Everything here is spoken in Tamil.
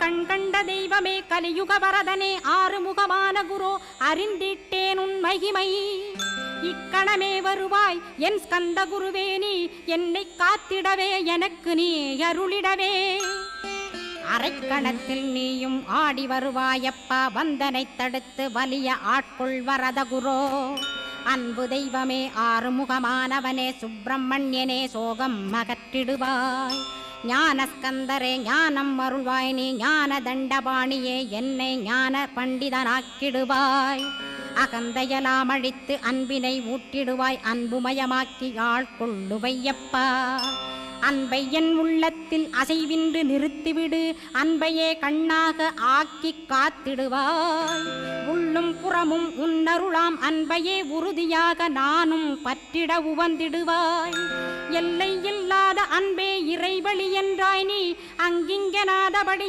கண் கண்ட தெய்வமே கலியுக வரதனே ஆறுமுகமான குரு அறிந்திட்டேன் உன் மகிமை இக்கணமே வருவாய் என் ஸ்கந்த குருவே நீ என்னை காத்திடவே எனக்கு நீ அருளிடவே அரைக்கணத்தில் நீயும் ஆடி வருவாயப்பா வந்தனை தடுத்து வலிய ஆட்கொள் வரத குரோ அன்பு தெய்வமே ஆறுமுகமானவனே சுப்பிரமணியனே சோகம் அகற்றிடுவாய் ஞானஸ்கந்தரே ஞானம் அருள்வாய் நீ ஞான தண்டபாணியே என்னை ஞான பண்டிதனாக்கிடுவாய் அகந்தையலாம் அழித்து அன்பினை ஊட்டிடுவாய் அன்புமயமாக்கி ஆட்கொள்ளுவையப்பா அன்பை என் உள்ளத்தில் அசைவின்று நிறுத்திவிடு அன்பையே கண்ணாக ஆக்கி காத்திடுவாய் உள்ளும் புறமும் உன்னருளாம் அன்பையே உறுதியாக நானும் பற்றிட உவந்திடுவாய் எல்லை இல்லாத அன்பே இறைவழி என்றாய் நீ அங்கிங்கனாதபடி